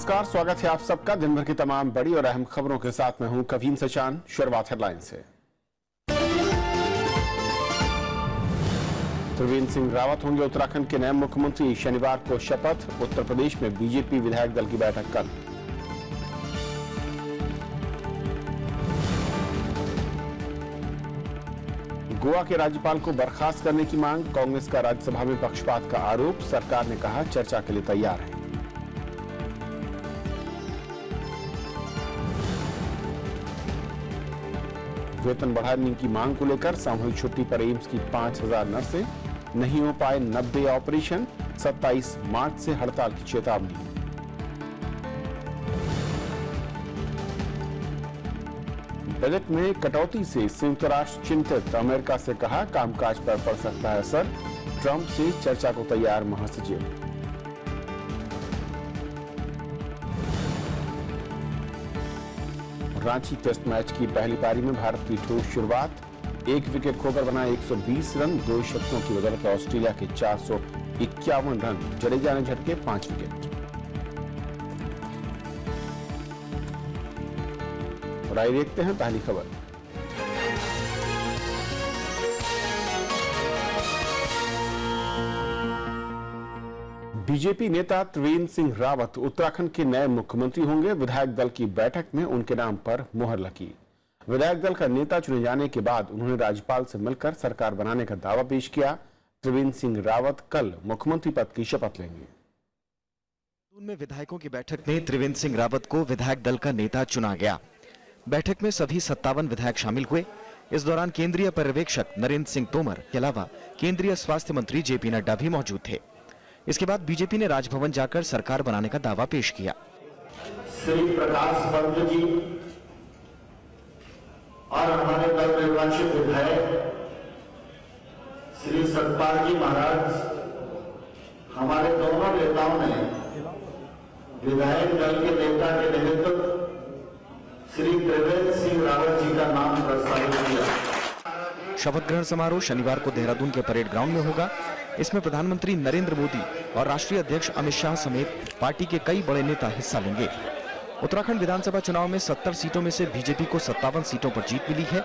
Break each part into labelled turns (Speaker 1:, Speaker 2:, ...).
Speaker 1: नमस्कार, स्वागत है आप सबका दिन भर की तमाम बड़ी और अहम खबरों के साथ मैं हूं कवीन सचान। शुरुआत हेडलाइन से। त्रिवेंद्र सिंह रावत होंगे उत्तराखंड के नए मुख्यमंत्री। शनिवार को शपथ। उत्तर प्रदेश में बीजेपी विधायक दल की बैठक कल। गोवा के राज्यपाल को बर्खास्त करने की मांग। कांग्रेस का राज्यसभा में पक्षपात का आरोप। सरकार ने कहा चर्चा के लिए तैयार है। वेतन बढ़ाने की मांग को लेकर सामूहिक छुट्टी पर एम्स की 5000 नर्सें। नहीं हो पाए 90 ऑपरेशन। 27 मार्च से हड़ताल की चेतावनी। बजट में कटौती से संयुक्त राष्ट्र चिंतित। अमेरिका से कहा कामकाज पर पड़ सकता है असर। ट्रंप से चर्चा को तैयार महासचिव। रांची टेस्ट मैच की पहली पारी में भारत की ठोस शुरुआत। एक विकेट खोकर बना 120 रन। 2 शतकों की बदौलत ऑस्ट्रेलिया के 451 रन। जडेजा ने झटके 5 विकेट। और आइए देखते हैं पहली खबर। बीजेपी नेता त्रिवेंद्र सिंह रावत उत्तराखंड के नए मुख्यमंत्री होंगे। विधायक दल की बैठक में उनके नाम पर मुहर लगी। विधायक दल का नेता चुने जाने के बाद उन्होंने राज्यपाल से मिलकर सरकार बनाने का दावा पेश किया। त्रिवेंद्र सिंह रावत कल मुख्यमंत्री पद की शपथ लेंगे।
Speaker 2: में विधायकों की बैठक में त्रिवेंद्र सिंह रावत को विधायक दल का नेता चुना गया। बैठक में सभी 57 विधायक शामिल हुए। इस दौरान केंद्रीय पर्यवेक्षक नरेंद्र सिंह तोमर के अलावा केंद्रीय स्वास्थ्य मंत्री जेपी नड्डा भी मौजूद थे। इसके बाद बीजेपी ने राजभवन जाकर सरकार बनाने का दावा पेश किया।
Speaker 3: श्री प्रकाश पंत जी और हमारे दल निर्वाचित विधायक श्री सतपाल जी महाराज, हमारे दोनों नेताओं ने विधायक दल के नेता के नेतृत्व श्री त्रिवेंद्र सिंह रावत जी का नाम प्रस्तावित किया।
Speaker 2: शपथ ग्रहण समारोह शनिवार को देहरादून के परेड ग्राउंड में होगा। इसमें प्रधानमंत्री नरेंद्र मोदी और राष्ट्रीय अध्यक्ष अमित शाह समेत पार्टी के कई बड़े नेता हिस्सा लेंगे। उत्तराखंड विधानसभा चुनाव में 70 सीटों में से बीजेपी को 57 सीटों पर जीत मिली है।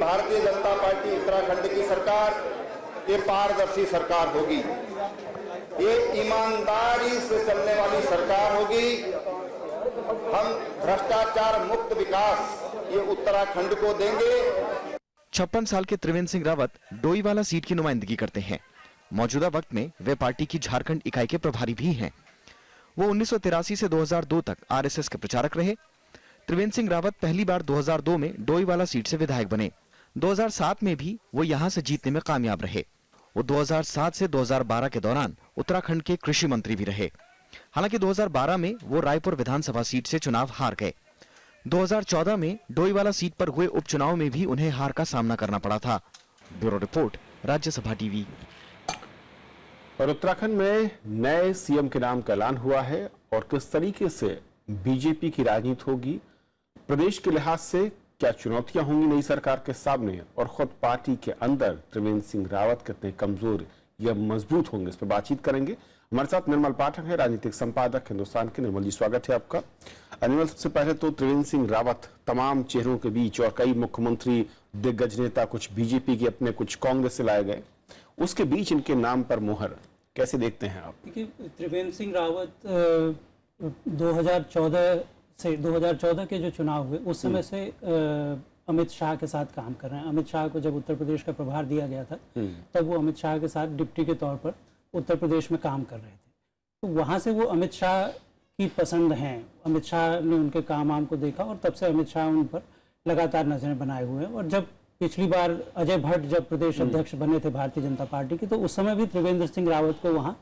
Speaker 4: भारतीय जनता पार्टी उत्तराखंड की सरकार ये पारदर्शी सरकार होगी, ये ईमानदारी से चलने वाली सरकार होगी। हम भ्रष्टाचार मुक्त विकास ये उत्तराखंड को देंगे।
Speaker 2: 56 साल के त्रिवेंद्र सिंह रावत डोईवाला सीट की नुमाइंदगी करते हैं। मौजूदा वक्त में वे पार्टी की झारखंड इकाई के प्रभारी भी हैं। वो 1983 से 2002 तक आरएसएस के प्रचारक रहे। त्रिवेंद्र सिंह रावत पहली बार 2002 में डोईवाला सीट से विधायक बने। 2007 में भी वो यहां से जीतने में कामयाब रहे। वो 2007 से 2012 के दौरान उत्तराखंड के कृषि मंत्री भी रहे। हालांकि 2012 में वो रायपुर विधानसभा सीट से चुनाव हार गए। 2014 में डोईवाला सीट पर हुए उपचुनाव में भी उन्हें हार का सामना करना पड़ा था। Bureau report, Rajya Sabha TV.
Speaker 1: और उत्तराखंड में नए सीएम के नाम का ऐलान हुआ है और किस तरीके से बीजेपी की राजनीति होगी, प्रदेश के लिहाज से क्या चुनौतियां होंगी नई सरकार के सामने, और खुद पार्टी के अंदर त्रिवेंद्र सिंह रावत कितने कमजोर या मजबूत होंगे, इस पर बातचीत करेंगे। हमारे साथ निर्मल पाठक है, राजनीतिक संपादक हिंदुस्तान के। निर्मल जी, स्वागत है आपका। निर्मल, सबसे पहले तो त्रिवेंद्र सिंह रावत तमाम चेहरों के बीच और कई मुख्यमंत्री, दिग्गज नेता, कुछ बीजेपी के अपने, कुछ कांग्रेस से लाए गए, उसके बीच इनके नाम पर मुहर कैसे देखते हैं आप?
Speaker 5: देखिए, त्रिवेंद्र सिंह रावत 2014 के जो चुनाव हुए उस समय से अमित शाह के साथ काम कर रहे हैं। अमित शाह को जब उत्तर प्रदेश का प्रभार दिया गया था तब वो अमित शाह के साथ डिप्टी के तौर पर उत्तर प्रदेश में काम कर रहे थे। तो वहाँ से वो अमित शाह की पसंद हैं। अमित शाह ने उनके काम को देखा और तब से अमित शाह उन पर लगातार नजरें बनाए हुए हैं। और जब पिछली बार अजय भट्ट जब प्रदेश अध्यक्ष बने थे भारतीय जनता पार्टी की, तो उस समय भी त्रिवेंद्र सिंह रावत को वहाँ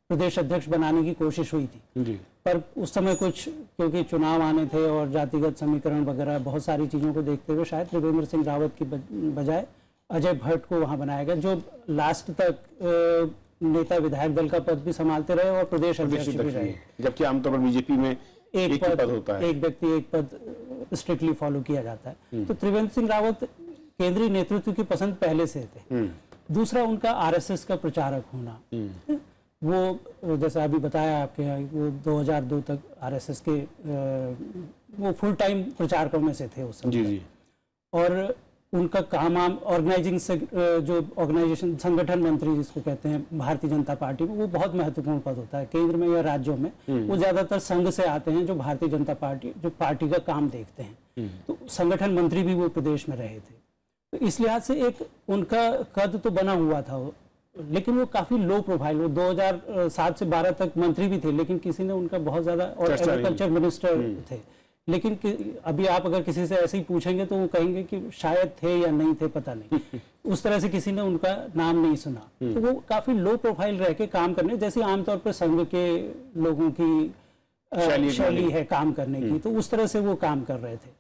Speaker 5: प्रदेश अध्यक्ष बनाने की कोशिश हुई थी जी। पर उस समय कुछ, क्योंकि चुनाव आने थे और जातिगत समीकरण वगैरह बहुत सारी चीज़ों को देखते हुए शायद त्रिवेंद्र सिंह रावत की बजाय अजय भट्ट को वहाँ बनाया गया, जो लास्ट तक नेता विधायक दल का पद भी संभालते रहे और प्रदेश अध्यक्ष भी रहे।
Speaker 1: जबकि आमतौर पर बीजेपी में एक पद होता है,
Speaker 5: एक व्यक्ति एक पद स्ट्रिक्टली फॉलो किया जाता है। तो त्रिवेंद्र सिंह रावत केंद्रीय नेतृत्व की पसंद पहले से थे। दूसरा, उनका आरएसएस का प्रचारक होना। वो जैसा अभी बताया आपके यहाँ, वो 2002 तक आरएसएस के वो फुल टाइम प्रचारकों में से थे उस समय।
Speaker 1: जी जी।
Speaker 5: और उनका काम ऑर्गेनाइजिंग से जो ऑर्गेनाइजेशन संगठन मंत्री जिसको कहते हैं भारतीय जनता पार्टी में, वो बहुत महत्वपूर्ण पद होता है केंद्र में या राज्यों में। वो ज्यादातर संघ से आते हैं जो भारतीय जनता पार्टी जो पार्टी का काम देखते हैं। तो संगठन मंत्री भी वो प्रदेश में रहे थे। तो इस लिहाज से एक उनका कद तो बना हुआ था वो, लेकिन वो काफी लो प्रोफाइल, वो 2007 से 12 तक मंत्री भी थे, लेकिन किसी ने उनका बहुत ज्यादा, और एग्रीकल्चर मिनिस्टर थे, लेकिन अभी आप अगर किसी से ऐसे ही पूछेंगे तो वो कहेंगे कि शायद थे या नहीं थे, पता नहीं। उस तरह से किसी ने उनका नाम नहीं सुना। तो वो काफी लो प्रोफाइल रह के काम करने, जैसे आमतौर पर संघ के लोगों की शैली है काम करने की, तो उस तरह से वो काम कर रहे थे।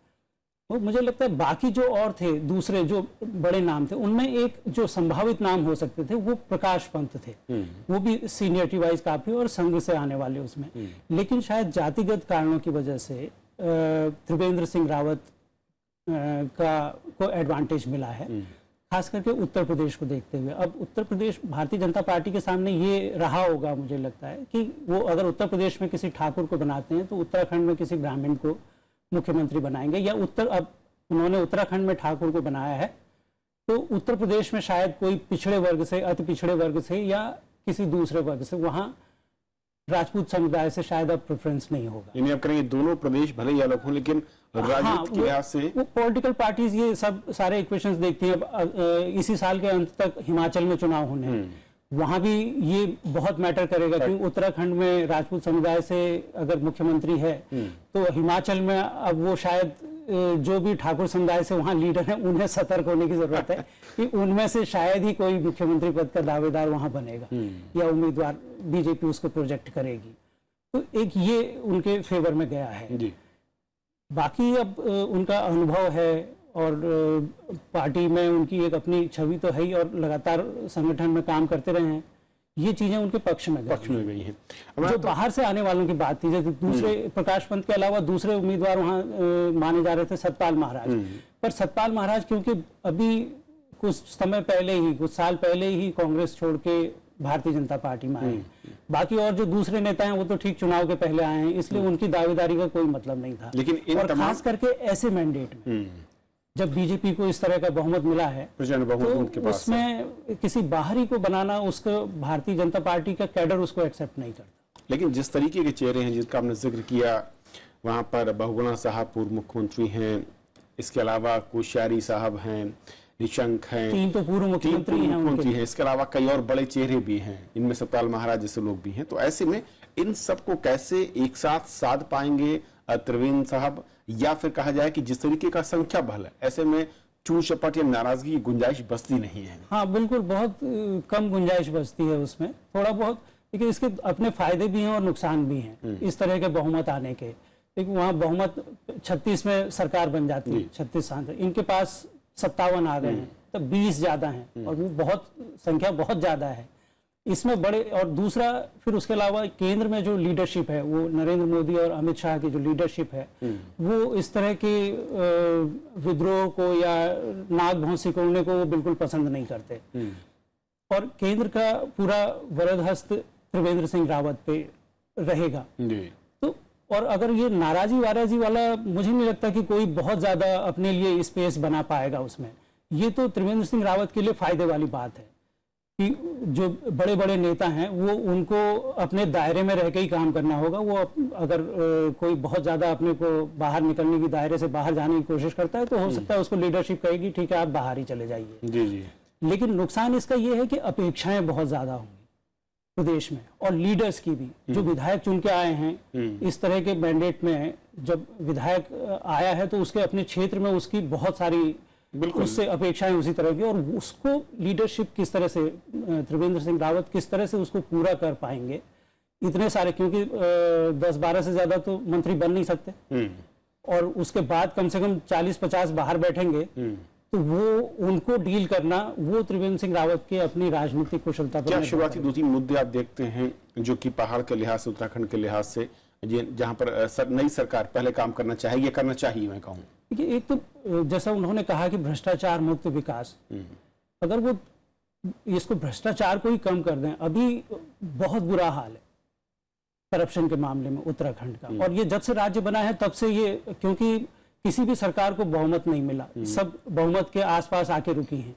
Speaker 5: तो मुझे लगता है बाकी जो और थे दूसरे जो बड़े नाम थे, उनमें एक जो संभावित नाम हो सकते थे वो प्रकाश पंत थे। वो भी सीनियरिटी वाइज काफी और संघ से आने वाले उसमें, लेकिन शायद जातिगत कारणों की वजह से त्रिवेंद्र सिंह रावत को एडवांटेज मिला है, खास करके उत्तर प्रदेश को देखते हुए। अब उत्तर प्रदेश भारतीय जनता पार्टी के सामने ये रहा होगा, मुझे लगता है कि वो अगर उत्तर प्रदेश में किसी ठाकुर को बनाते हैं तो उत्तराखंड में किसी ब्राह्मण को मुख्यमंत्री बनाएंगे, या अब उन्होंने उत्तराखंड में ठाकुर को बनाया है तो उत्तर प्रदेश में शायद कोई पिछड़े वर्ग से, अति पिछड़े वर्ग से या किसी दूसरे वर्ग से, वहां राजपूत समुदाय से शायद अब प्रेफरेंस नहीं होगा।
Speaker 1: यानी आप करेंगे दोनों प्रदेश भले ही अलग हों, लेकिन राजनीति के लिहाज से
Speaker 5: वो पॉलिटिकल पार्टीज ये सब सारे इक्वेशंस देखती हैं। इसी साल के अंत तक हिमाचल में चुनाव होने हैं, वहां भी ये बहुत मैटर करेगा, क्योंकि उत्तराखंड में राजपूत समुदाय से अगर मुख्यमंत्री है तो हिमाचल में अब वो शायद जो भी ठाकुर समुदाय से वहां लीडर हैं उन्हें सतर्क होने की जरूरत है कि उनमें से शायद ही कोई मुख्यमंत्री पद का दावेदार वहां बनेगा या उम्मीदवार, बीजेपी उसको प्रोजेक्ट करेगी। तो एक ये उनके फेवर में गया है
Speaker 1: जी।
Speaker 5: बाकी अब उनका अनुभव है और पार्टी में उनकी एक अपनी छवि तो है ही, और लगातार संगठन में काम करते रहे हैं, ये चीजें उनके पक्ष में
Speaker 1: गई हैं।
Speaker 5: जो बाहर से आने वालों की बात थी, जैसे दूसरे प्रकाश पंत के अलावा दूसरे उम्मीदवार वहां माने जा रहे थे सतपाल महाराज, पर सतपाल महाराज क्योंकि अभी कुछ समय पहले ही, कुछ साल पहले ही कांग्रेस छोड़ के भारतीय जनता पार्टी में आए, बाकी और जो दूसरे नेता हैं वो तो ठीक चुनाव के पहले आए हैं, इसलिए उनकी दावेदारी का कोई मतलब नहीं था।
Speaker 1: लेकिन
Speaker 5: और खास करके ऐसे मैंडेट में जब बीजेपी को इस तरह का बहुमत मिला है तो उसमें किसी बाहरी को बनाना, उसको भारतीय जनता पार्टी का कैडर उसको एक्सेप्ट नहीं करता।
Speaker 1: लेकिन जिस तरीके के चेहरे हैं जिसका आपने जिक्र किया, वहां पर बहुगुणा साहब पूर्व मुख्यमंत्री हैं, इसके अलावा कोश्यारी साहब हैं, निशंक हैं,
Speaker 5: 3 तो पूर्व मुख्यमंत्री हैं,
Speaker 1: इसके अलावा कई और बड़े चेहरे भी हैं, इनमें सतपाल महाराज जैसे लोग भी हैं। तो ऐसे में इन सबको कैसे एक साथ साध पाएंगे त्रिवेंद्र साहब, या फिर कहा जाए कि जिस तरीके का संख्या बल है, ऐसे में चूर चपट या नाराजगी की गुंजाइश बचती नहीं है।
Speaker 5: हाँ बिल्कुल, बहुत कम गुंजाइश बचती है उसमें, थोड़ा बहुत, लेकिन इसके अपने फायदे भी हैं और नुकसान भी हैं इस तरह के बहुमत आने के। लेकिन वहाँ बहुमत 36 में सरकार बन जाती है, 36 सांसद, इनके पास 57 आ गए हैं, तब 20 ज्यादा हैं, और वो बहुत संख्या बहुत ज्यादा है इसमें बड़े। और दूसरा फिर उसके अलावा केंद्र में जो लीडरशिप है, वो नरेंद्र मोदी और अमित शाह की जो लीडरशिप है, वो इस तरह के विद्रोह को या नाक भौंसी कोड़ने को वो बिल्कुल पसंद नहीं करते। और केंद्र का पूरा वरदहस्त त्रिवेंद्र सिंह रावत पे रहेगा। तो और अगर ये नाराजी वाराजी वाला, मुझे नहीं लगता कि कोई बहुत ज्यादा अपने लिए स्पेस बना पाएगा उसमें। ये तो त्रिवेंद्र सिंह रावत के लिए फायदे वाली बात है कि जो बड़े बड़े नेता हैं वो उनको अपने दायरे में रह के ही काम करना होगा। वो अगर कोई बहुत ज्यादा अपने को बाहर निकलने की, दायरे से बाहर जाने की कोशिश करता है तो हो सकता है उसको लीडरशिप कहेगी ठीक है आप बाहर ही चले जाइए।
Speaker 1: जी जी।
Speaker 5: लेकिन नुकसान इसका ये है कि अपेक्षाएं बहुत ज्यादा होंगी प्रदेश में, और लीडर्स की भी, जो विधायक चुन के आए हैं इस तरह के मैंडेट में, जब विधायक आया है तो उसके अपने क्षेत्र में उसकी बहुत सारी उससे अपेक्षाएं उसी तरह की, और उसको लीडरशिप किस तरह से त्रिवेंद्र सिंह रावत किस तरह से उसको पूरा कर पाएंगे, इतने सारे, क्योंकि 10-12 से ज्यादा तो मंत्री बन नहीं सकते, और उसके बाद कम से कम 40-50 बाहर बैठेंगे, तो वो उनको डील करना, वो त्रिवेंद्र सिंह रावत के अपनी राजनीतिक कुशलता पर।
Speaker 1: क्या शुरुआती 2-3 मुद्दे आप देखते हैं जो कि पहाड़ के लिहाज से, उत्तराखंड के लिहाज से, जहां पर नई सरकार पहले काम करना चाहेगी, करना चाहिए मैं कहूँ?
Speaker 5: देखिए, एक तो जैसा उन्होंने कहा कि भ्रष्टाचार मुक्त विकास, अगर वो इसको भ्रष्टाचार को ही कम कर दें। अभी बहुत बुरा हाल है करप्शन के मामले में उत्तराखंड का, और ये जब से राज्य बना है तब से ये, क्योंकि किसी भी सरकार को बहुमत नहीं मिला, सब बहुमत के आसपास आके रुकी हैं,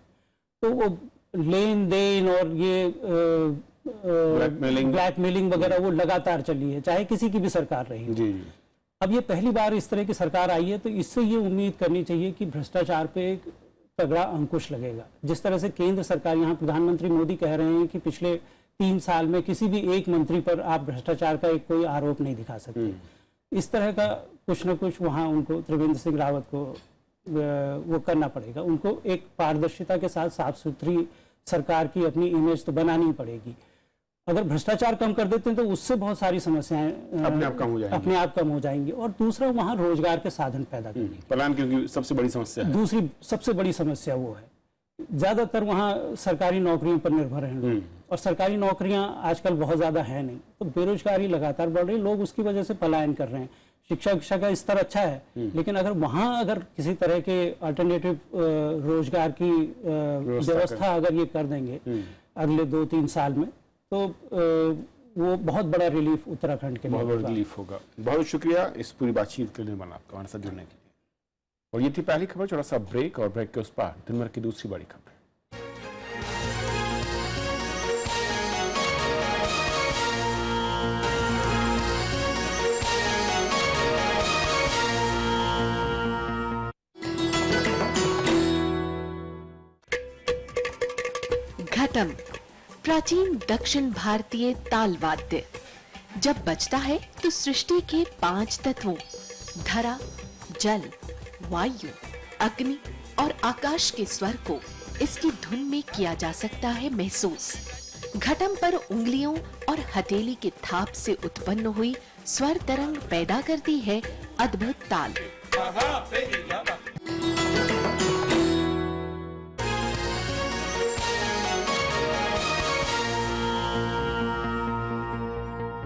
Speaker 5: तो वो लेन देन और ये ब्लैकमेलिंग वगैरह वो लगातार चली है, चाहे किसी की भी सरकार रही हो।
Speaker 1: जी।
Speaker 5: अब ये पहली बार इस तरह की सरकार आई है, तो इससे ये उम्मीद करनी चाहिए कि भ्रष्टाचार पे एक तगड़ा अंकुश लगेगा। जिस तरह से केंद्र सरकार, यहाँ प्रधानमंत्री मोदी कह रहे हैं कि पिछले 3 साल में किसी भी एक मंत्री पर आप भ्रष्टाचार का एक कोई आरोप नहीं दिखा सकते, इस तरह का कुछ न कुछ वहाँ उनको, त्रिवेंद्र सिंह रावत को वो करना पड़ेगा। उनको एक पारदर्शिता के साथ साफ सुथरी सरकार की अपनी इमेज तो बनानी पड़ेगी। अगर भ्रष्टाचार कम कर देते हैं तो उससे बहुत सारी समस्याएं
Speaker 1: अपने आप कम हो जाएंगी।
Speaker 5: और दूसरा, वहाँ रोजगार के साधन पैदा करने
Speaker 1: पलायन की सबसे बड़ी समस्या है।
Speaker 5: दूसरी सबसे बड़ी समस्या वो है, ज्यादातर वहाँ सरकारी नौकरियों पर निर्भर हैं लोग, और सरकारी नौकरियां आजकल बहुत ज्यादा है नहीं, तो बेरोजगारी लगातार बढ़ रही, लोग उसकी वजह से पलायन कर रहे हैं। शिक्षा का स्तर अच्छा है, लेकिन अगर किसी तरह के अल्टरनेटिव रोजगार की व्यवस्था अगर ये कर देंगे अगले 2-3 साल में, तो वो बहुत बड़ा रिलीफ उत्तराखंड के लिए,
Speaker 1: बहुत बड़ा रिलीफ होगा। बहुत शुक्रिया इस पूरी बातचीत के लिए आपका हमारे साथ जुड़ने के लिए। और ये थी पहली खबर। थोड़ा सा ब्रेक, और ब्रेक के उस पार दिन भर की दूसरी बड़ी खबर।
Speaker 6: घटम, प्राचीन दक्षिण भारतीय ताल वाद्य। जब बजता है तो सृष्टि के 5 तत्वों धरा, जल, वायु, अग्नि और आकाश के स्वर को इसकी धुन में किया जा सकता है महसूस। घटम पर उंगलियों और हथेली के थाप से उत्पन्न हुई स्वर तरंग पैदा करती है अद्भुत ताल।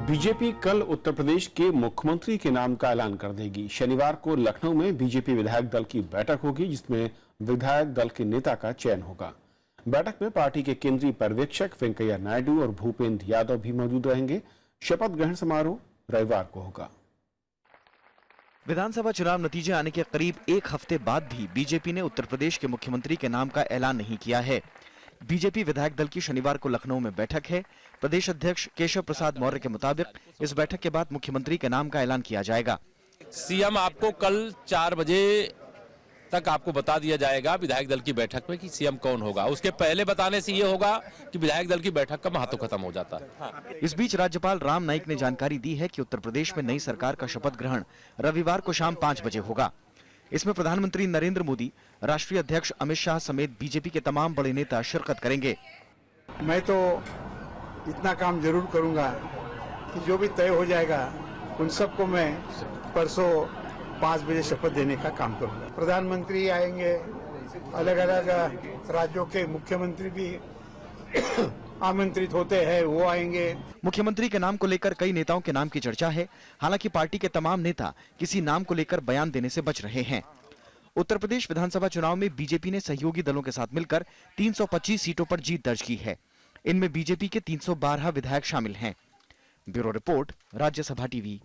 Speaker 1: बीजेपी कल उत्तर प्रदेश के मुख्यमंत्री के नाम का ऐलान कर देगी। शनिवार को लखनऊ में बीजेपी विधायक दल की बैठक होगी, जिसमें विधायक दल के नेता का चयन होगा। बैठक में पार्टी के केंद्रीय पर्यवेक्षक वेंकैया नायडू और भूपेंद्र यादव भी मौजूद रहेंगे। शपथ ग्रहण समारोह रविवार को होगा।
Speaker 2: विधानसभा चुनाव नतीजे आने के करीब 1 हफ्ते बाद भी बीजेपी ने उत्तर प्रदेश के मुख्यमंत्री के नाम का ऐलान नहीं किया है। बीजेपी विधायक दल की शनिवार को लखनऊ में बैठक है। प्रदेश अध्यक्ष केशव प्रसाद मौर्य के मुताबिक इस बैठक के बाद मुख्यमंत्री के नाम का ऐलान किया जाएगा।
Speaker 7: सीएम आपको कल 4 बजे तक आपको बता दिया जाएगा विधायक दल की बैठक में कि सीएम कौन होगा। उसके पहले बताने से ये होगा कि विधायक दल की बैठक का महत्व खत्म हो जाता है।
Speaker 2: इस बीच राज्यपाल राम नाईक ने जानकारी दी है कि उत्तर प्रदेश में नई सरकार का शपथ ग्रहण रविवार को शाम 5 बजे होगा। इसमें प्रधानमंत्री नरेंद्र मोदी, राष्ट्रीय अध्यक्ष अमित शाह समेत बीजेपी के तमाम बड़े नेता शिरकत करेंगे।
Speaker 8: मैं तो इतना काम जरूर करूंगा कि जो भी तय हो जाएगा उन सबको मैं परसों 5 बजे शपथ देने का काम करूंगा। प्रधानमंत्री आएंगे, अलग अलग राज्यों के मुख्यमंत्री भी आमंत्रित होते हैं, वो आएंगे।
Speaker 2: मुख्यमंत्री के नाम को लेकर कई नेताओं के नाम की चर्चा है। हालांकि पार्टी के तमाम नेता किसी नाम को लेकर बयान देने से बच रहे हैं। उत्तर प्रदेश विधानसभा चुनाव में बीजेपी ने सहयोगी दलों के साथ मिलकर 325 सीटों पर जीत दर्ज की है। इनमें बीजेपी के 312 विधायक शामिल हैं। Bureau report, Rajya Sabha TV.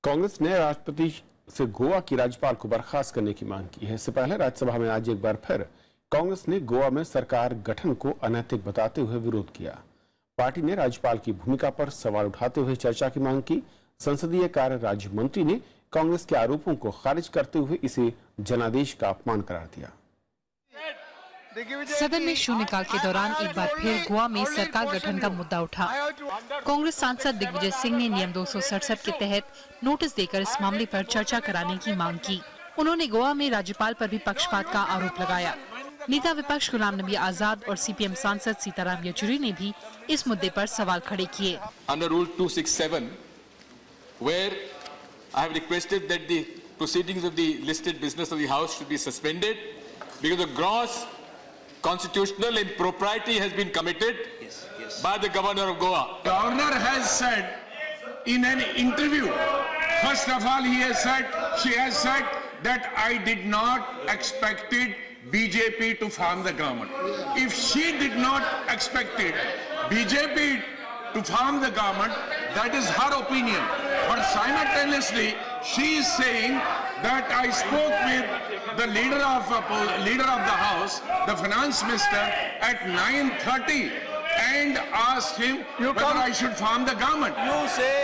Speaker 1: Congress ने राष्ट्रपति से गोवा की राज्यपाल को बर्खास्त करने की मांग की है। इससे पहले राज्यसभा में आज एक बार फिर कांग्रेस ने गोवा में सरकार गठन को अनैतिक बताते हुए विरोध किया। पार्टी ने राज्यपाल की भूमिका पर सवाल उठाते हुए चर्चा की मांग की। संसदीय कार्य राज्य मंत्री ने कांग्रेस के आरोपों को खारिज करते हुए इसे जनादेश का अपमान करार दिया।
Speaker 9: सदन में शून्यकाल के दौरान एक बार फिर गोवा में सरकार गठन का मुद्दा उठा। कांग्रेस सांसद दिग्विजय सिंह ने नियम 267 के तहत नोटिस देकर इस मामले पर चर्चा कराने की मांग की। उन्होंने गोवा में राज्यपाल पर भी पक्षपात का आरोप लगाया। नेता विपक्ष गुलाम नबी आजाद और सीपीएम सांसद सीताराम येचुरी ने भी इस मुद्दे पर सवाल खड़े किए।
Speaker 10: Under Rule 267, where I have requested that the proceedings of the listed business of the House should be suspended because a gross constitutional impropriety has been committed by the Governor of Goa.
Speaker 11: Governor has said in an interview, first of all she has said that I did not expected BJP to form the government. If she did not expected BJP to form the government, that is her opinion. But simultaneously, she is saying that I spoke with the leader of the House, the finance minister, at 9:30 and asked him whether I should form the government.
Speaker 12: You say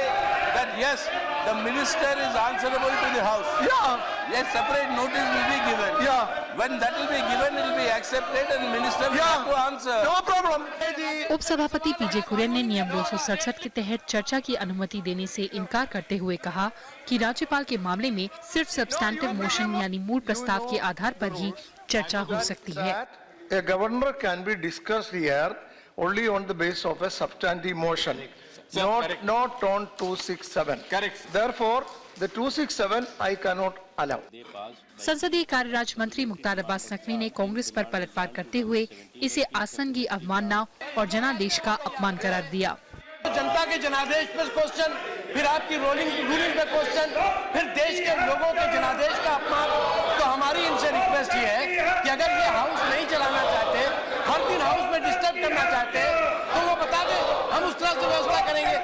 Speaker 12: that yes, the minister is answerable to the House. Yeah. Yes, separate notice will be given. Yeah. When that will be given, it will be accepted and the minister will have to answer. No problem.
Speaker 9: उपसभापति पीजे कुरियन ने नियम 267 के तहत चर्चा की अनुमति देने से इनकार करते हुए कहा कि राज्यपाल के मामले में सिर्फ सब्सटैंटिव मोशन यानी मूल प्रस्ताव के आधार पर ही चर्चा हो सकती है।
Speaker 13: A governor can be discussed here only on the basis of a substantive motion, not on 267. Correct. Therefore, the 267 I cannot allow.
Speaker 9: संसदीय कार्य राज्य मंत्री मुख्तार अब्बास नकवी ने कांग्रेस पर पलटवार करते हुए इसे आसन की अवमानना और जनादेश का अपमान करार दिया।
Speaker 12: जनता के जनादेश पर क्वेश्चन, फिर आपकी रूलिंग पे क्वेश्चन, फिर देश के लोगों के जनादेश का अपमान। तो हमारी इनसे रिक्वेस्ट ये है कि अगर ये हाउस नहीं चलाना चाहते, हर दिन हाउस में डिस्टर्ब करना चाहते, तो वो बता दें, हम उस तरह से व्यवस्था करेंगे।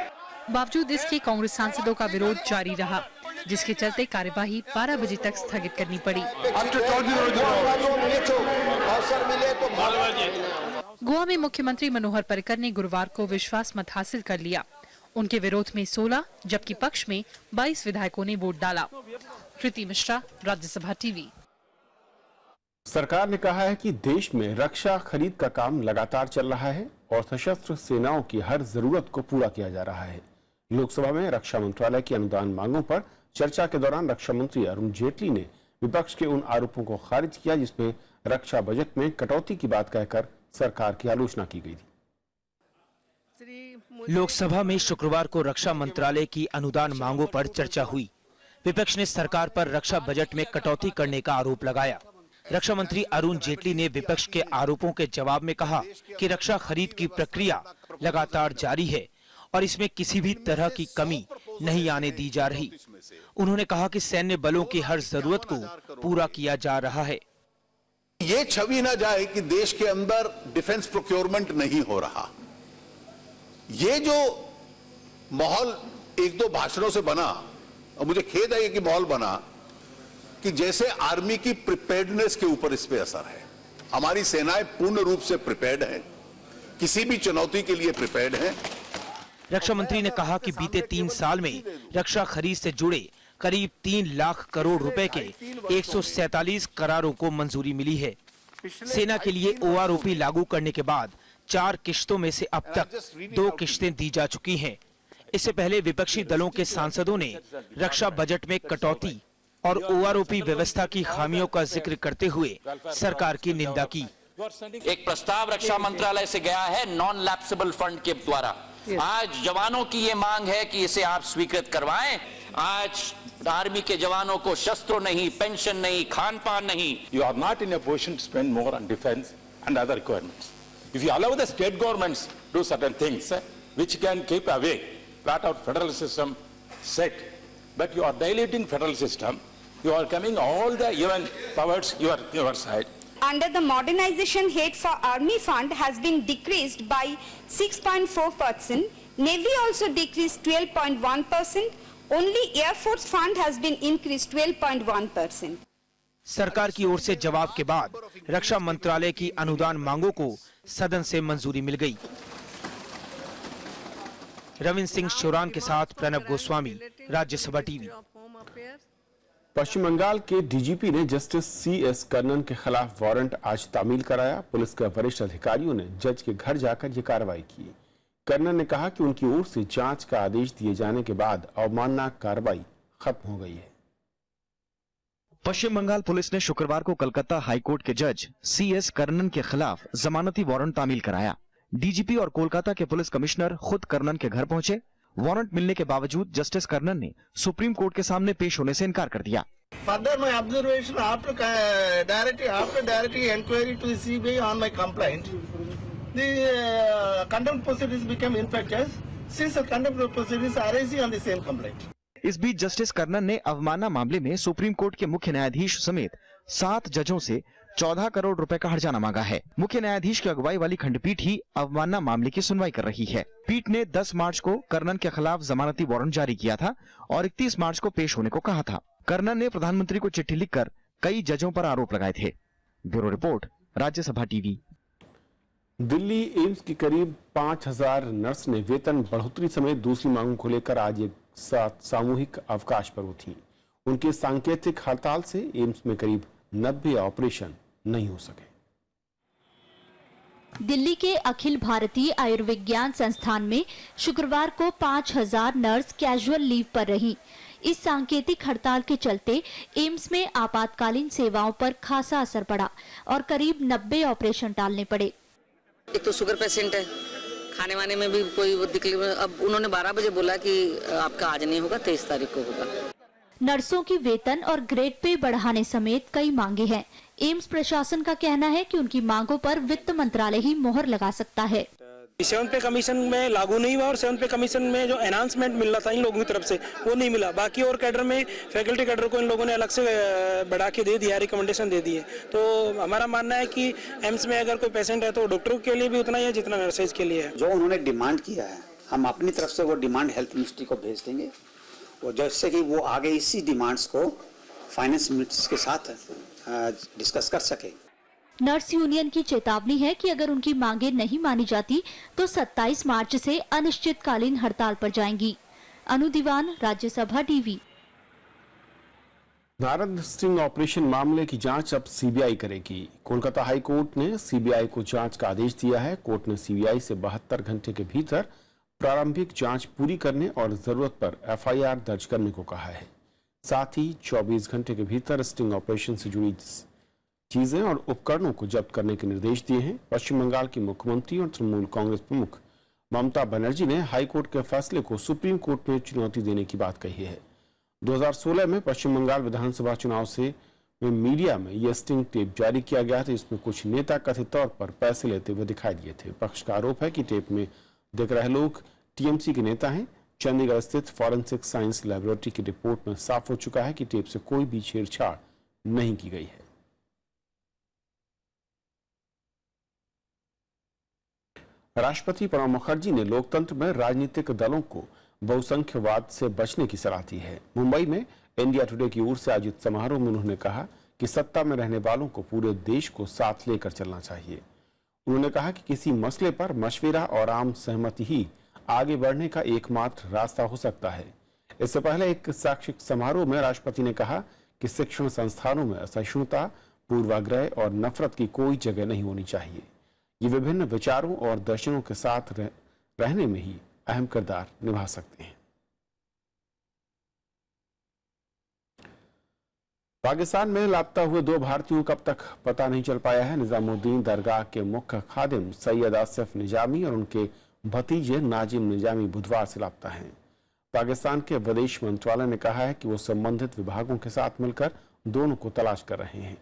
Speaker 9: बावजूद इसके कांग्रेस सांसदों का विरोध जारी रहा, जिसके चलते कार्यवाही 12 बजे तक स्थगित करनी पड़ी। गोवा में मुख्यमंत्री मनोहर पर्रिकर ने गुरुवार को विश्वास मत हासिल कर लिया। उनके विरोध में 16 जबकि पक्ष में 22 विधायकों ने वोट डाला। कृति मिश्रा, राज्यसभा टीवी।
Speaker 1: सरकार ने कहा है कि देश में रक्षा खरीद का काम लगातार चल रहा है और सशस्त्र सेनाओं की हर जरूरत को पूरा किया जा रहा है। लोकसभा में रक्षा मंत्रालय की अनुदान मांगों पर चर्चा के दौरान रक्षा मंत्री अरुण जेटली ने विपक्ष के उन आरोपों को खारिज किया जिसमें रक्षा बजट में कटौती की बात कहकर सरकार की आलोचना की गई थी।
Speaker 14: लोकसभा में शुक्रवार को रक्षा मंत्रालय की अनुदान मांगों पर चर्चा हुई। विपक्ष ने सरकार पर रक्षा बजट में कटौती करने का आरोप लगाया। रक्षा मंत्री अरुण जेटली ने विपक्ष के आरोपों के जवाब में कहा कि रक्षा खरीद की प्रक्रिया लगातार जारी है और इसमें किसी भी तरह की कमी नहीं आने दी जा रही। उन्होंने कहा कि सैन्य बलों की हर जरूरत को पूरा किया जा रहा है।
Speaker 15: ये छवि ना जाए कि देश के अंदर डिफेंस प्रोक्योरमेंट नहीं हो रहा। ये जो माहौल एक दो भाषणों से बना, और मुझे खेद है कि माहौल बना कि जैसे आर्मी की प्रिपेयर्डनेस के ऊपर इस पे असर है। हमारी सेनाएं पूर्ण रूप से प्रिपेयर्ड हैं, किसी भी चुनौती के लिए प्रिपेयर्ड हैं।
Speaker 14: रक्षा मंत्री ने कहा कि बीते 3 साल में रक्षा खरीद से जुड़े करीब 3 लाख करोड़ रुपए के 147 करारों को मंजूरी मिली है। सेना के लिए OROP लागू करने के बाद 4 किश्तों में से अब तक 2 किश्तें दी जा चुकी हैं। इससे पहले विपक्षी दलों के सांसदों ने रक्षा बजट में कटौती और OROP व्यवस्था की खामियों का जिक्र करते हुए सरकार की निंदा की।
Speaker 16: एक प्रस्ताव रक्षा मंत्रालय से गया है नॉन लैप्सेबल फंड के द्वारा। आज जवानों की ये मांग है कि इसे आप स्वीकृत करवाएं। आज आर्मी के जवानों को शस्त्रों नहीं, पेंशन नहीं, खान पान नहीं।
Speaker 17: You are not in a position to spend more on defense and other requirements. If you allow the state governments to do certain things which can keep away what our federal system set, but you are diluting federal system, you are coming all the even powers your side.
Speaker 18: Under the modernization head for Army Fund has been decreased by 6.4%. Navy also decreased 12.1%. Only Air Force Fund has been increased 12.1%.
Speaker 14: सरकार की ओर से जवाब के बाद रक्षा मंत्रालय की अनुदान मांगों को सदन से मंजूरी मिल गई। रविंद्र सिंह शोरान के साथ प्रणब गोस्वामी, राज्यसभा टीवी।
Speaker 1: पश्चिम बंगाल के डीजीपी ने जस्टिस CS कर्णन के खिलाफ वारंट आज तामील कराया। पुलिस के वरिष्ठ अधिकारियों ने जज के घर जाकर ये कार्रवाई की। कर्णन ने कहा कि उनकी ओर से जांच का आदेश दिए जाने के बाद अवमानना कार्रवाई खत्म हो गई है।
Speaker 2: पश्चिम बंगाल पुलिस ने शुक्रवार को कलकत्ता हाईकोर्ट के जज CS कर्णन के खिलाफ जमानती वारंट तामील कराया। डीजीपी और कोलकाता के पुलिस कमिश्नर खुद कर्णन के घर पहुंचे। वारंट मिलने के बावजूद जस्टिस कर्णन ने सुप्रीम कोर्ट के सामने पेश होने से इनकार कर दिया।
Speaker 13: Further, my observation after direct inquiry to the CBI on my complaint, the contempt proceedings became infectious since the contempt proceedings are arising on the same complaint.
Speaker 2: इस बीच जस्टिस कर्णन ने अवमानना मामले में सुप्रीम कोर्ट के मुख्य न्यायाधीश समेत 7 जजों से 14 करोड़ रुपए का हर्जाना मांगा है। मुख्य न्यायाधीश की अगुवाई वाली खंडपीठ ही अवमानना मामले की सुनवाई कर रही है। पीठ ने 10 मार्च को कर्णन के खिलाफ जमानती वारंट जारी किया था और 31 मार्च को पेश होने को कहा था। कर्णन ने प्रधानमंत्री को चिट्ठी लिखकर कई जजों पर आरोप लगाए थे। Bureau report, Rajya Sabha TV.
Speaker 1: Delhi AIIMS की करीब 5000 नर्स ने वेतन बढ़ोतरी समेत दूसरी मांगों को लेकर आज एक साथ सामूहिक अवकाश पर उठी। उनकी सांकेतिक हड़ताल से एम्स में करीब 90 ऑपरेशन नहीं हो सके।
Speaker 19: दिल्ली के अखिल भारतीय आयुर्विज्ञान संस्थान में शुक्रवार को 5000 नर्स कैजुअल लीव पर रहीं। इस सांकेतिक हड़ताल के चलते एम्स में आपातकालीन सेवाओं पर खासा असर पड़ा और करीब 90 ऑपरेशन टालने पड़े।
Speaker 20: एक तो शुगर पेशेंट है, खाने वाने में भी कोई दिक्कत। अब उन्होंने 12 बजे बोला कि आपका आज नहीं होगा, 23 तारीख को होगा।
Speaker 19: नर्सों की वेतन और ग्रेड पे बढ़ाने समेत कई मांगे हैं। एम्स प्रशासन का कहना है कि उनकी मांगों पर वित्त मंत्रालय ही मोहर लगा सकता है।
Speaker 21: 7 पे कमीशन में लागू नहीं हुआ और 7 पे कमीशन में जो एनाउंसमेंट मिल रहा था इन लोगों की तरफ से वो नहीं मिला। बाकी और कैडर में फैकल्टी कैडर को इन लोगों ने अलग से बढ़ा के दे दिया, रिकमेंडेशन दे दी है। तो हमारा मानना है कि एम्स में अगर कोई पेशेंट है तो डॉक्टरों के लिए भी उतना ही है जितना नर्सेज के लिए है।
Speaker 22: जो उन्होंने डिमांड किया है हम अपनी तरफ से वो डिमांड हेल्थ मिनिस्ट्री को भेज देंगे और जिससे कि वो आगे इसी डिमांड्स को फाइनेंस मिनिस्ट्री के साथ डिस्कस कर सके।
Speaker 19: नर्स यूनियन की चेतावनी है कि अगर उनकी मांगे नहीं मानी जाती तो 27 मार्च से अनिश्चितकालीन हड़ताल पर जाएंगी। Anu Diwan, Rajya Sabha TV.
Speaker 1: Narada sting operation मामले की जांच अब सीबीआई करेगी। कोलकाता हाई कोर्ट ने सीबीआई को जांच का आदेश दिया है। कोर्ट ने सीबीआई से 72 घंटे के भीतर प्रारंभिक जांच पूरी करने और जरूरत पर एफआईआर दर्ज करने को कहा है। साथ ही 24 घंटे के भीतर स्टिंग ऑपरेशन से जुड़ी चीजें और उपकरणों को जब्त करने के निर्देश दिए हैं। पश्चिम बंगाल की मुख्यमंत्री और तृणमूल कांग्रेस प्रमुख ममता बनर्जी ने हाईकोर्ट के फैसले को सुप्रीम कोर्ट में चुनौती देने की बात कही है। 2016 में पश्चिम बंगाल विधानसभा चुनाव से मीडिया में यह स्टिंग टेप जारी किया गया था, जिसमें कुछ नेता कथित तौर पर पैसे लेते हुए दिखाई दिए थे। पक्ष का आरोप है कि टेप में दिख रहे लोग टीएमसी के नेता हैं। चंडीगढ़ स्थित फॉरेंसिक साइंस लैबोरेटरी की रिपोर्ट में साफ हो चुका है कि टेप से कोई भी छेड़छाड़ नहीं की गई है। राष्ट्रपति प्रणब मुखर्जी ने लोकतंत्र में राजनीतिक दलों को बहुसंख्यवाद से बचने की सलाह दी है। मुंबई में इंडिया टुडे की ओर से आयोजित समारोह में उन्होंने कहा कि सत्ता में रहने वालों को पूरे देश को साथ लेकर चलना चाहिए। उन्होंने कहा कि किसी मसले पर मशविरा और आम सहमति ही आगे बढ़ने का एकमात्र रास्ता हो सकता है। इससे पहले एक शैक्षिक समारोह में राष्ट्रपति ने कहा कि शिक्षण संस्थानों में असहिष्णुता, पूर्वाग्रह और नफरत की कोई जगह नहीं होनी चाहिए। ये विभिन्न विचारों और दर्शनों के साथ रहने में ही अहम किरदार निभा सकते हैं। पाकिस्तान में लापता हुए 2 भारतीयों का अब तक पता नहीं चल पाया है। निजामुद्दीन दरगाह के मुख्य खादिम सैयद आसिफ निजामी और उनके भतीजे नाजिम निजामी बुधवार से लापता हैं। पाकिस्तान के विदेश मंत्रालय ने कहा है कि वो संबंधित विभागों के साथ मिलकर दोनों को तलाश कर रहे हैं।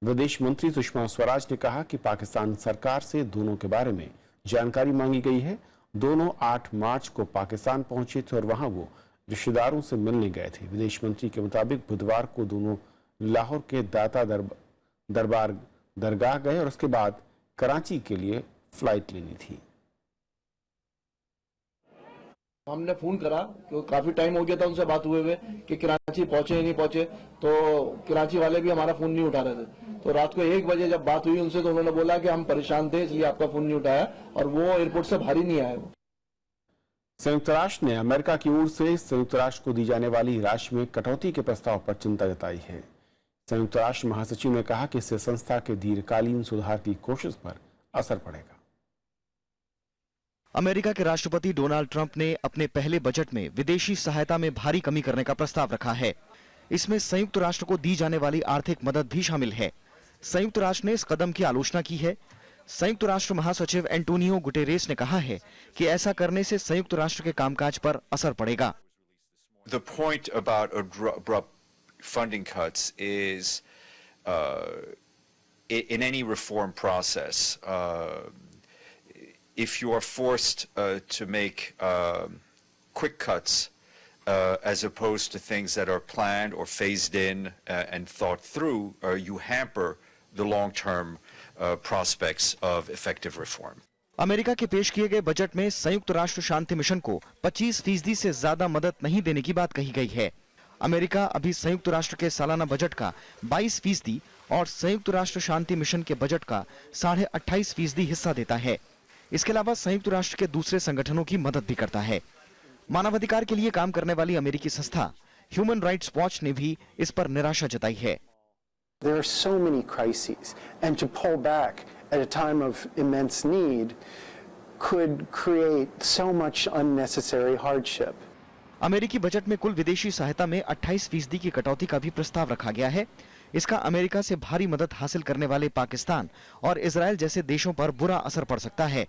Speaker 1: विदेश मंत्री सुषमा स्वराज ने कहा कि पाकिस्तान सरकार से दोनों के बारे में जानकारी मांगी गई है। दोनों 8 मार्च को पाकिस्तान पहुंचे थे और वहां वो रिश्तेदारों से मिलने गए थे। विदेश मंत्री के मुताबिक बुधवार को दोनों लाहौर के दाता दरबार दरगाह गए और उसके बाद कराची के लिए फ्लाइट लेनी थी।
Speaker 23: हमने फोन करा कि काफी टाइम हो गया था उनसे बात हुए कि कराची पहुंचे नहीं पहुंचे, तो कराची वाले भी हमारा फोन नहीं उठा रहे थे। तो रात को 1 बजे जब बात हुई उनसे तो उन्होंने बोला कि हम परेशान थे इसलिए आपका फोन नहीं उठाया और वो एयरपोर्ट से बाहर ही नहीं आए।
Speaker 1: संयुक्त राष्ट्र ने अमेरिका की ओर से संयुक्त राष्ट्र को दी जाने वाली राशि में कटौती के प्रस्ताव पर चिंता जताई है। संयुक्त राष्ट्र महासचिव ने कहा कि इससे संस्था के दीर्घकालीन सुधार की कोशिश पर असर पड़ेगा।
Speaker 2: अमेरिका के राष्ट्रपति डोनाल्ड ट्रंप ने अपने पहले बजट में विदेशी सहायता में भारी कमी करने का प्रस्ताव रखा है। इसमें संयुक्त राष्ट्र को दी जाने वाली आर्थिक मदद भी शामिल है। संयुक्त राष्ट्र ने इस कदम की आलोचना की है। संयुक्त राष्ट्र महासचिव एंटोनियो गुटेरेस ने कहा है कि ऐसा करने से संयुक्त राष्ट्र के कामकाज पर असर पड़ेगा।
Speaker 24: The point about abrupt funding cuts is in any reform process, if you are forced to make quick cuts as opposed to things that are planned or phased in and thought through, you hamper the long-term prospects of effective reform.
Speaker 2: America के पेश किए गए budget में संयुक्त राष्ट्र शांति mission को 25% से ज्यादा मदद नहीं देने की बात कही गई है। अमेरिका अभी संयुक्त राष्ट्र के सालाना बजट का 22% और संयुक्त राष्ट्र शांति मिशन के बजट का 28.5% हिस्सा देता है। इसके अलावा संयुक्त राष्ट्र के दूसरे संगठनों की मदद भी करता है। मानवाधिकार के लिए काम करने वाली अमेरिकी संस्था ह्यूमन राइट्स वॉच ने भी इस पर निराशा जताई है।
Speaker 3: There are so many crises, and to pull back at a time of immense need could create so much unnecessary hardship.
Speaker 2: अमेरिकी बजट में कुल विदेशी सहायता में 28% की कटौती का भी प्रस्ताव रखा गया है। इसका अमेरिका से भारी मदद हासिल करने वाले पाकिस्तान और इजराइल जैसे देशों पर बुरा असर पड़ सकता है।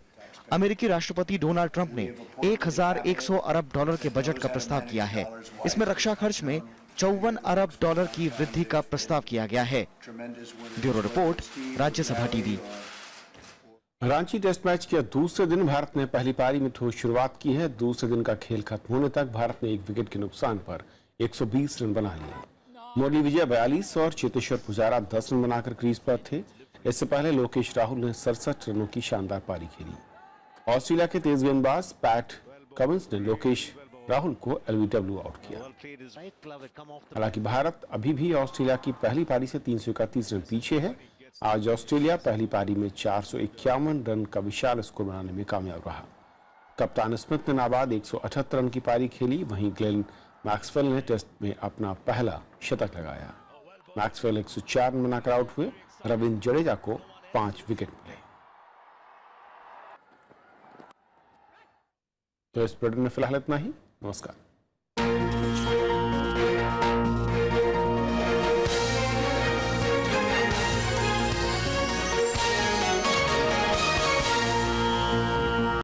Speaker 2: अमेरिकी राष्ट्रपति डोनाल्ड ट्रंप ने 1100 अरब डॉलर के बजट का प्रस्ताव किया है। इसमें रक्षा खर्च में 54 अरब डॉलर की वृद्धि का प्रस्ताव किया गया है। Bureau report, Rajya Sabha TV.
Speaker 1: Ranchi test match के दूसरे दिन भारत ने पहली पारी में ठोस शुरुआत की है। दूसरे दिन का खेल खत्म होने तक भारत ने 1 विकेट के नुकसान पर 120 रन बना लिए। मुरली विजय 42 और चेतेश्वर पुजारा 10 रन बनाकर क्रीज पर थे। इससे पहले लोकेश राहुल ने 67 रनों की शानदार पारी खेली। ऑस्ट्रेलिया के तेज गेंदबाज पैट कमिंस ने लोकेश राहुल को एलबीडब्ल्यू आउट किया। हालांकि भारत अभी भी ऑस्ट्रेलिया की पहली पारी से 331 रन पीछे है। आज ऑस्ट्रेलिया पहली पारी में 451 रन का विशाल स्कोर बनाने में कामयाब रहा। कप्तान स्मिथ ने नाबाद 178 रन की पारी खेली। वहीं ग्लेन मैक्सवेल ने टेस्ट में अपना पहला शतक लगाया। मैक्सवेल 104 रन बनाकर आउट हुए। रविंद्र जडेजा को 5 विकेट मिले। तो इस बुलेटिन में फिलहाल इतना ही। नमस्कार।